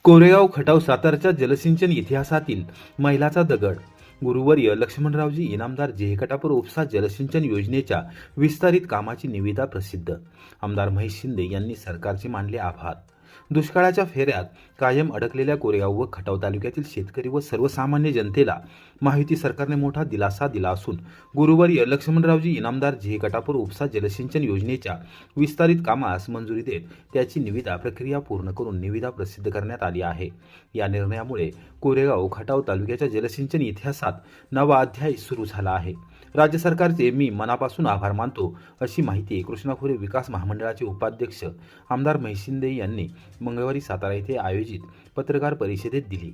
कोरेगाव खटाव सातारच्या जलसिंचन इतिहासातील मैलाचा दगड. गुरुवर्य लक्ष्मणरावजी इनामदार जेहकटापूर उपसा जलसिंचन योजनेच्या विस्तारित कामाची निविदा प्रसिद्ध. आमदार महेश शिंदे यांनी सरकारचे मानले आभार. दुष्काळाच्या फेऱ्यात कायम अडकलेल्या कोरेगाव व खटाव तालुक्यातील शेतकरी व सर्वसामान्य जनतेला महायुती सरकारने मोठा दिलासा दिला असून गुरुवर्य लक्ष्मणरावजी इनामदार जेहकटापूर उपसा जलसिंचन योजनेच्या विस्तारित कामास मंजुरी देत त्याची निविदा प्रक्रिया पूर्ण करून निविदा प्रसिद्ध करण्यात आली आहे. या निर्णयामुळे कोरेगाव खटाव तालुक्याच्या जलसिंचन इतिहासात नवा अध्याय सुरू झाला आहे. राज्य सरकारचे मी मनापासून आभार मानतो, अशी माहिती कृष्णा खोरे विकास महामंडळाचे उपाध्यक्ष आमदार महेश शिंदे यांनी मंगळवारी सातारा येथे आयोजित पत्रकार परिषदेत दिली.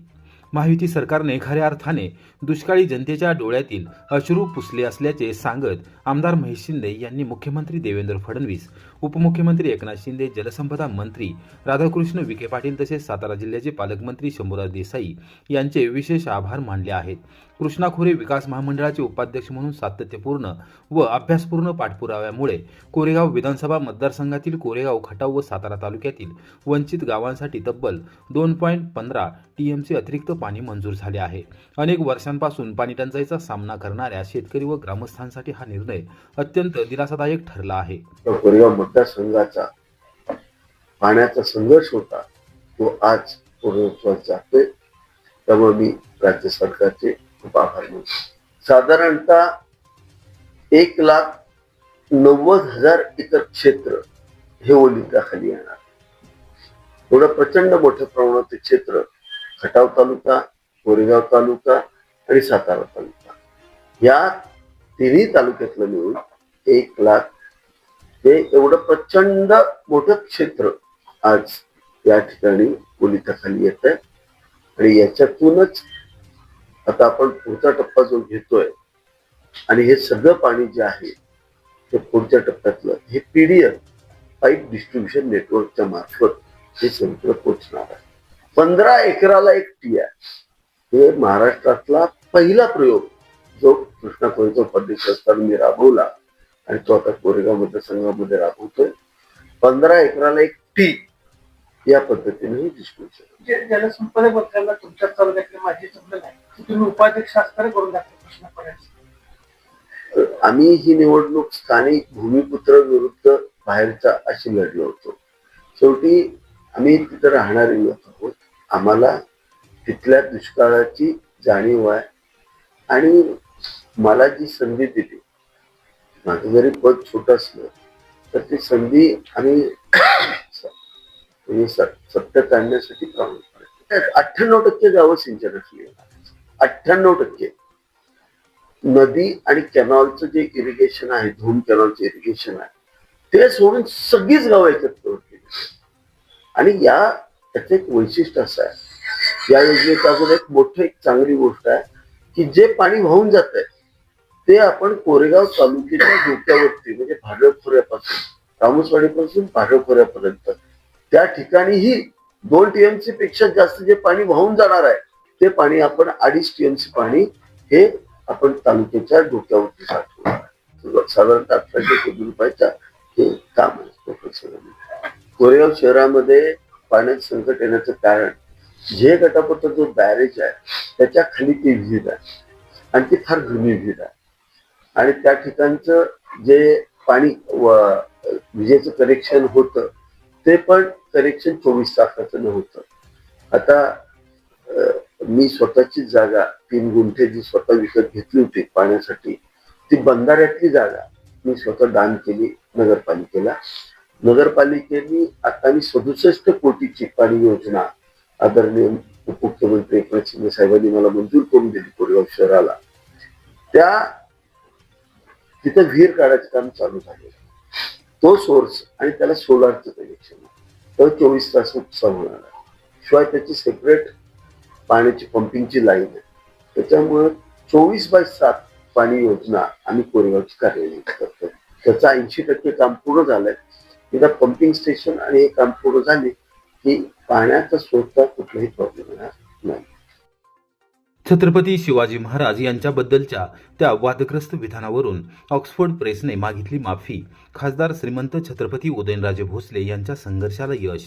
महायुती सरकारने खऱ्या अर्थाने दुष्काळी जनतेच्या डोळ्यातील अश्रू पुसले असल्याचे सांगत आमदार महेश शिंदे यांनी मुख्यमंत्री देवेंद्र फडणवीस, उपमुख्यमंत्री एकनाथ शिंदे, जलसंपदा मंत्री राधाकृष्ण विखे पाटील तसेच सातारा जिल्ह्याचे पालकमंत्री शंभूराज देसाई यांचे विशेष आभार मानले आहेत. कृष्णा खोरे विकास महामंडळाचे उपाध्यक्ष म्हणून सातत्यपूर्ण व अभ्यासपूर्ण पाठपुराव्यामुळे कोरेगाव विधानसभा मतदारसंघातील कोरेगाव, खटाव व सातारा तालुक्यातील वंचित गावांसाठी तब्बल 2.15 टीएमसी अतिरिक्त पाणी मंजूर झाले आहे. अनेक वर्षांपासून पाणी टंचाईचा सामना करणाऱ्या शेतकरी व ग्रामस्थांसाठी हा निर्णय अत्यंत दिलासादायक ठरला आहे. कोरेगाव मतदारसंघाचा पाण्याचा संघर्ष होता तो आज पूर्णत्वास जातोय. त्यामुळे मी राज्य सरकारचे खूप आभार मानतो. साधारणतः 1,90,000 एकर क्षेत्र हे ओलिताखाली येणार. एवढं प्रचंड मोठ्या प्रमाणात क्षेत्र खटाव तालुका, कोरेगाव तालुका आणि सातारा तालुका या तिन्ही तालुक्यातलं मिळून 1,00,000 हे एवढं प्रचंड मोठं क्षेत्र आज या ठिकाणी ओलिताखाली येत आहे. आणि याच्यातूनच आता आपण पुढचा टप्पा जो घेतोय आणि हे सगळं पाणी जे आहे ते पुढच्या टप्प्यातलं हे पीडीएफ पाईप डिस्ट्रीब्युशन नेटवर्कच्या मार्फत हे समुद्र पोहोचणार आहे. 15 एकराला एक टीआय हे महाराष्ट्रातला पहिला प्रयोग जो कृष्णा खोरेचा उपाध्यक्ष असताना मी राबवला आणि तो आता कोरेगाव मतदारसंघामध्ये राबवतोय. 15 एकराला एक टी या पद्धतीने ही डिस्ट्रीब्युशन. जलसंपदा मंत्र्यांना तुमच्या तालुक्यातले माझी जमलं नाही, तुम्ही उपाध्यक्ष असताना करून दाखवा कृष्णा खोरे. आम्ही ही निवडणूक स्थानिक भूमिपुत्र विरुद्ध बाहेरचा अशी लढलो होतो. शेवटी आम्ही तिथे राहणारे लोक आहोत. आम्हाला तिथल्या दुष्काळाची जाणीव आहे आणि मला जी संधी दिली, माझं जरी पद छोट असलं तर ती संधी आम्ही सत्य काढण्यासाठी प्रयत्न करतो. 98% गावं सिंचनाखाली येणार. 98% नदी आणि कॅनॉलचं जे इरिगेशन आहे, धूम कॅनॉलचं इरिगेशन आहे, ते सोडून सगळीच गावं एकत्र होती. आणि याचं एक वैशिष्ट्य असं आहे, या योजनेत अजून एक मोठं एक चांगली गोष्ट आहे की जे पाणी वाहून जात आहे ते आपण कोरेगाव तालुक्याच्या डोक्यावरती म्हणजे भाडळ खोऱ्यापासून, रामोसवाडीपासून भाडळ खोऱ्यापर्यंत त्या ठिकाणीही 2 टीएमसी पेक्षा जास्त जे पाणी वाहून जाणार आहे ते पाणी आपण 2.5 टीएमसी पाणी हे आपण तालुक्याच्या डोक्यावरती साठवू. साधारणतः 1800 कोटी रुपयाचा हे काम आहे. कोरेगाव शहरामध्ये पाण्याचं संकट येण्याचं कारण जेहकटापूरचा जो बॅरेज आहे त्याच्या खाली ती विहीर आहे आणि ती फार जुनी विहीर आहे. आणि त्या ठिकाणचं जे पाणी विजेचं कनेक्शन होतं ते पण कनेक्शन 24 तासाचं नव्हतं. आता मी स्वतःची जागा 3 गुंठे जी स्वतः विकत घेतली होती पाण्यासाठी, ती बंधाऱ्यातली जागा मी स्वतः दान केली नगरपालिकेला. नगरपालिकेने आता मी 67 कोटीची पाणी योजना आदरणीय उपमुख्यमंत्री एकनाथ शिंदे साहेबांनी मला मंजूर करून दिली कोरेगाव शहराला. त्या तिथे विहीर काढायचं काम चालू झाले. तो सोर्स आणि त्याला सोलारचं कनेक्शन तर 24 तास होणार आहे. शिवाय त्याची सेपरेट पाण्याची पंपिंगची लाईन आहे. त्याच्यामुळे 24/7 पाणी योजना आम्ही कोरेगावची कार्यान्वित करतो. त्याचं 80% काम पूर्ण झालंय. एकदा पंपिंग स्टेशन आणि हे काम पूर्ण झाले की पाण्याचा स्रोत कुठलाही प्रॉब्लेम येणार नाही. छत्रपती शिवाजी महाराज यांच्याबद्दलच्या त्या वादग्रस्त विधानावरून ऑक्सफोर्ड प्रेसने मागितली माफी. खासदार श्रीमंत छत्रपती उदयनराजे भोसले यांच्या संघर्षाला यश.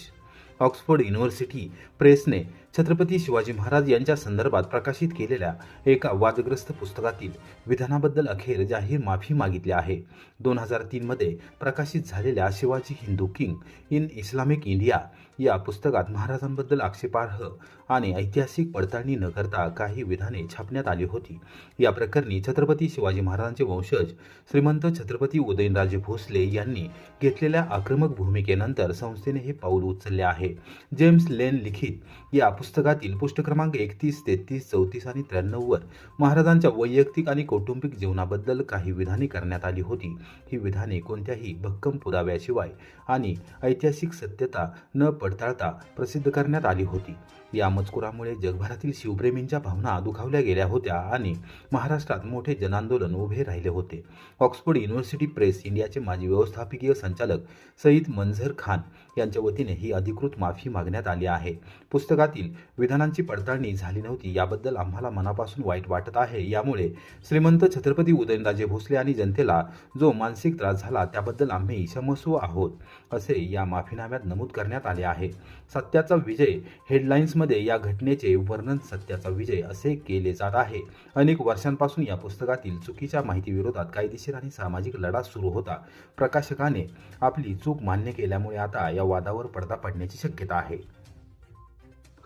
ऑक्सफोर्ड युनिव्हर्सिटी प्रेसने छत्रपती शिवाजी महाराज यांच्या संदर्भात प्रकाशित केलेल्या एका वादग्रस्त पुस्तकातील विधानाबद्दल अखेर जाहीर माफी मागितली आहे. 2003 मध्ये प्रकाशित झालेल्या Shivaji Hindu king in Islamic India या पुस्तकात महाराजांबद्दल आक्षेपार्ह आणि ऐतिहासिक पडताळणी न करता काही विधाने छापण्यात आली होती. या प्रकरणी छत्रपती शिवाजी महाराजांचे वंशज श्रीमंत छत्रपती उदयनराजे भोसले यांनी घेतलेल्या आक्रमक भूमिकेनंतर संस्थेने हे पाऊल उचलले आहे. जेम्स लेन लिखित या पुस्तकातील पुष्ट क्रमांक 31, 33, 34 आणि 93 वर महाराजांच्या वैयक्तिक आणि कौटुंबिक जीवनाबद्दल काही विधाने करण्यात आली होती. ही विधाने कोणत्याही भक्कम पुराव्याशिवाय आणि ऐतिहासिक सत्यता न पडताळता प्रसिद्ध करण्यात आली होती. या मजकुरामुळे जगभरातील शिवप्रेमींच्या भावना दुखावल्या गेल्या होत्या आणि महाराष्ट्रात मोठे जनांदोलन उभे राहिले होते. ऑक्सफोर्ड युनिव्हर्सिटी प्रेस इंडियाचे माजी व्यवस्थापकीय संचालक सईद मंझर खान यांच्या वतीने ही अधिकृत माफी मागण्यात आली आहे. पुस्तकातील विधानांची पडताळणी झाली नव्हती याबद्दल आम्हाला मनापासून वाईट वाटत आहे. यामुळे श्रीमंत छत्रपती उदयनराजे भोसले आणि जनतेला जो मानसिक त्रास झाला त्याबद्दल आम्ही क्षमस्व आहोत, असे या माफीनाम्यात नमूद करण्यात आले आहे. सत्याचा विजय हेडलाईन्समध्ये या घटनेचे वर्णन सत्याचा विजय असे केले जात आहे. अनेक वर्षांपासून या पुस्तकातील चुकीच्या माहितीविरोधात कायदेशीर आणि सामाजिक लढा सुरू होता. प्रकाशकाने आपली चूक मान्य केल्यामुळे आता या वादावर पडदा पडण्याची शक्यता आहे.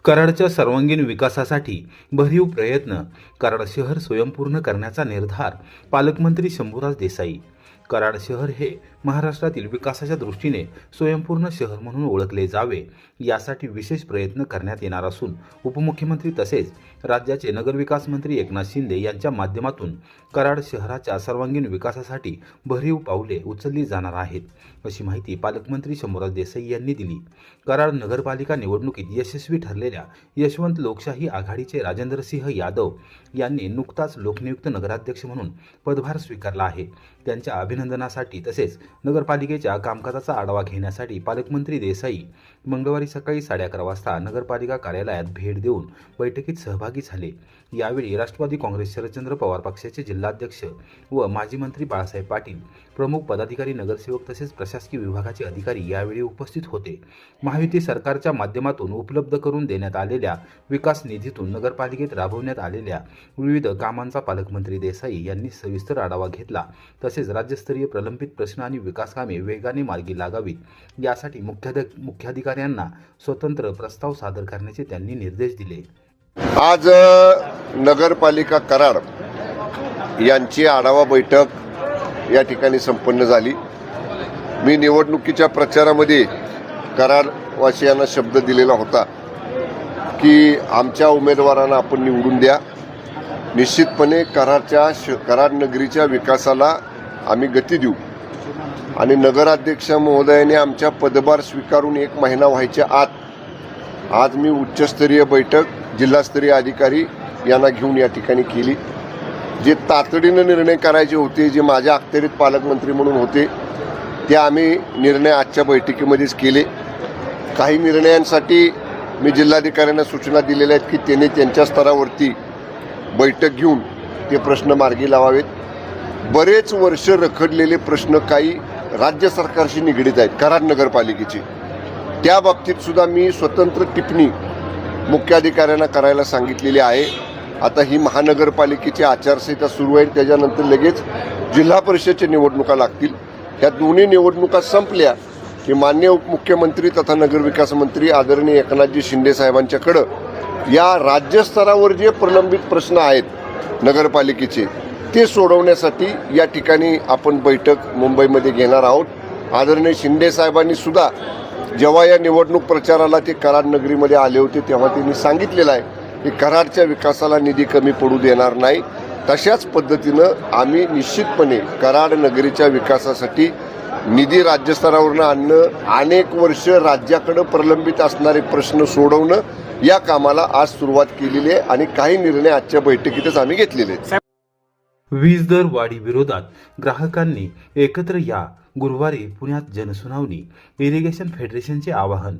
कराडच्या सर्वांगीण विकासासाठी भरीव प्रयत्न, कराड शहर स्वयंपूर्ण करण्याचा निर्धार, पालकमंत्री शंभूराज देसाई. कराड शहर हे महाराष्ट्रातील विकासाच्या दृष्टीने स्वयंपूर्ण शहर म्हणून ओळखले जावे यासाठी विशेष प्रयत्न करण्यात येणार असून उपमुख्यमंत्री तसेच राज्याचे नगरविकास मंत्री एकनाथ शिंदे यांच्या माध्यमातून कराड शहराच्या सर्वांगीण विकासासाठी भरीव पावले उचलली जाणार आहेत, अशी माहिती पालकमंत्री शंभूराज देसाई यांनी दिली. कराड नगरपालिका निवडणुकीत यशस्वी ठरलेल्या यशवंत लोकशाही आघाडीचे राजेंद्रसिंह यादव यांनी नुकताच लोकनियुक्त नगराध्यक्ष म्हणून पदभार स्वीकारला आहे. त्यांच्या अभिनंदनासाठी तसेच नगरपालिकेच्या कामकाजाचा आढावा घेण्यासाठी पालकमंत्री देसाई मंगळवारी सकाळी 11:30 वाजता नगरपालिका कार्यालयात भेट देऊन बैठकीत सहभागी झाले. यावेळी राष्ट्रवादी काँग्रेस शरदचंद्र पवार पक्षाचे जिल्हाध्यक्ष व माजी मंत्री बाळासाहेब पाटील, प्रमुख पदाधिकारी, नगरसेवक तसेच प्रशासकीय विभागाचे अधिकारी यावेळी उपस्थित होते. महायुती सरकारच्या माध्यमातून उपलब्ध करून देण्यात आलेल्या विकास निधीतून नगरपालिकेत राबवण्यात आलेल्या विविध कामांचा पालकमंत्री देसाई यांनी सविस्तर आढावा घेतला. तसेच राज्यस्तरीय प्रलंबित प्रश्न आणि विकास कामे वेगाने मार्गी लागावीत यासाठी मुख्याधिकाऱ्यांना स्वतंत्र प्रस्ताव सादर करण्याचे त्यांनी निर्देश दिले. आज नगरपालिका कराड यांची आढावा बैठक या ठिकाणी संपन्न झाली. मी निवडणुकीच्या प्रचारामध्ये कराडवासियांना शब्द दिलेला होता की आमच्या उमेदवारांना आपण निवडून द्या. निश्चितपणे कराड नगरीच्या विकासाला आम्ही गती देऊ. आणि नगराध्यक्ष महोदयाने आमच्या पदभार स्वीकारून 1 महिना व्हायच्या आत आज मी उच्चस्तरीय बैठक जिल्हास्तरीय अधिकारी यांना घेऊन या ठिकाणी केली. जे तातडीनं निर्णय करायचे होते, जे माझ्या अखत्यारीत पालकमंत्री म्हणून होते, ते आम्ही निर्णय आजच्या बैठकीमध्येच केले. काही निर्णयांसाठी मी जिल्हाधिकाऱ्यांना सूचना दिलेल्या आहेत की त्यांनी त्यांच्या स्तरावरती बैठक घेऊन ते प्रश्न मार्गी लावावेत. बरेच वर्ष रखडलेले प्रश्न काही राज्य सरकारशी निगडीत आहेत कराड नगरपालिकेची. त्या बाबतीत सुद्धा मी स्वतंत्र टिप्पणी मुख्याधिकाऱ्यांना करायला सांगितलेली आहे. आता ही महानगरपालिकेची आचारसंहिता सुरू आहे, त्याच्यानंतर लगेच जिल्हा परिषदेच्या निवडणुका लागतील. ह्या दोन्ही निवडणुका संपल्या की माननीय उपमुख्यमंत्री तथा नगरविकास मंत्री आदरणीय एकनाथजी शिंदे साहेबांच्याकडं या राज्यस्तरावर जे प्रलंबित प्रश्न आहेत नगरपालिकेचे ते सोडवण्यासाठी या ठिकाणी आपण बैठक मुंबईमध्ये घेणार आहोत. आदरणीय शिंदे साहेबांनी सुद्धा जेव्हा या निवडणूक प्रचाराला ते कराड नगरीमध्ये आले होते तेव्हा त्यांनी सांगितलेलं आहे की कराडच्या विकासाला निधी कमी पडू देणार नाही. तशाच पद्धतीनं आम्ही निश्चितपणे कराड नगरीच्या विकासासाठी निधी राज्यस्तरावरून आणणं, अनेक वर्ष राज्याकडं प्रलंबित असणारे प्रश्न सोडवणं या कामाला आज सुरुवात केलेली आहे आणि काही निर्णय आजच्या बैठकीतच आम्ही घेतलेले आहेत. वीज दर वाढी विरोधात ग्राहकांनी एकत्र या. गुरुवारी पुण्यात जनसुनावणी. इरिगेशन फेडरेशनचे आवाहन.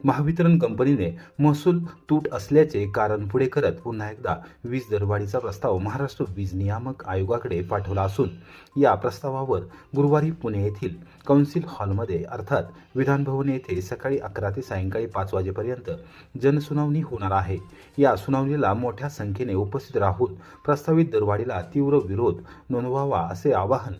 महावितरण कंपनीने महसूल तूट असल्याचे कारण पुढे करत पुन्हा एकदा वीज दरवाढीचा प्रस्ताव महाराष्ट्र वीज नियामक आयोगाकडे पाठवला असून या प्रस्तावावर गुरुवारी पुणे येथील कौन्सिल हॉलमध्ये अर्थात विधानभवन येथे सकाळी 11 ते सायंकाळी 5 वाजेपर्यंत जनसुनावणी होणार आहे. या सुनावणीला मोठ्या संख्येने उपस्थित राहून प्रस्तावित दरवाढीला तीव्र विरोध नोंदवावा असे आवाहन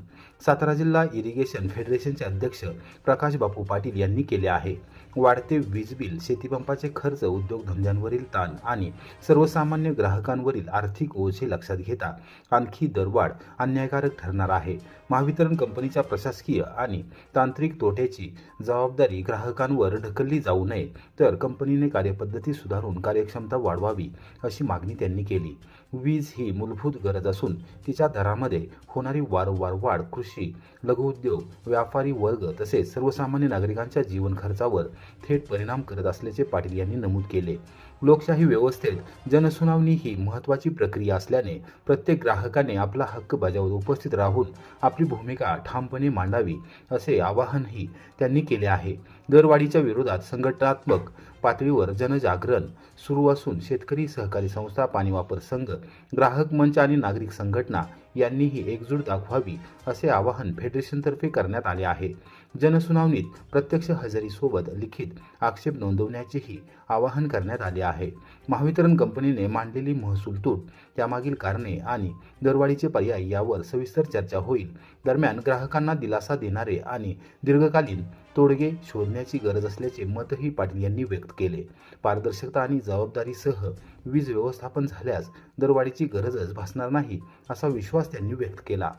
सातारा जिल्हा इरिगेशन फेडरेशनचे अध्यक्ष प्रकाश बापू पाटील यांनी केले आहे. वाढते वीज बिल, शेतीपंपाचे खर्च, उद्योगधंद्यांवरील ताण आणि सर्वसामान्य ग्राहकांवरील आर्थिक ओझे लक्षात घेता आणखी दरवाढ अन्यायकारक ठरणार आहे. महावितरण कंपनीच्या प्रशासकीय आणि तांत्रिक तोट्याची जबाबदारी ग्राहकांवर ढकलली जाऊ नये, तर कंपनीने कार्यपद्धती सुधारून कार्यक्षमता वाढवावी अशी मागणी त्यांनी केली. वीज ही मूलभूत गरज असून तिच्या दरामध्ये होणारी वारंवार वाढ कृषी, लघुउद्योग, व्यापारी वर्ग तसेच सर्वसामान्य नागरिकांच्या जीवन खर्चावर थेट परिणाम करत असल्याचे पाटील यांनी नमूद केले. लोकशाही व्यवस्थेत जनसुनावणी ही महत्त्वाची प्रक्रिया असल्याने प्रत्येक ग्राहकाने आपला हक्क बजावत उपस्थित राहून आपली भूमिका ठामपणे मांडावी असे आवाहनही त्यांनी केले आहे. दरवाढीच्या विरोधात संघटनात्मक पातळीवर जनजागरण सुरू असून शेतकरी सहकारी संस्था, पाणी वापर संघ, ग्राहक मंच आणि नागरिक संघटना यांनीही एकजूट दाखवावी असे आवाहन फेडरेशनतर्फे करण्यात आले आहे. जनसुनावणीत प्रत्यक्ष हजेरीसोबत लिखित आक्षेप नोंदवण्याचेही आवाहन करण्यात आले आहे. महावितरण कंपनीने मांडलेली महसूल तूट, त्यामागील कारणे आणि दरवाढीचे पर्याय यावर सविस्तर चर्चा होईल. दरम्यान ग्राहकांना दिलासा देणारे आणि दीर्घकालीन तोडगे शोधण्याची गरज असल्याचे मतही पाटील यांनी व्यक्त केले. पारदर्शकता आणि जबाबदारीसह वीज व्यवस्थापन झाल्यास दरवाढीची गरजच भासणार नाही असा विश्वास त्यांनी व्यक्त केला.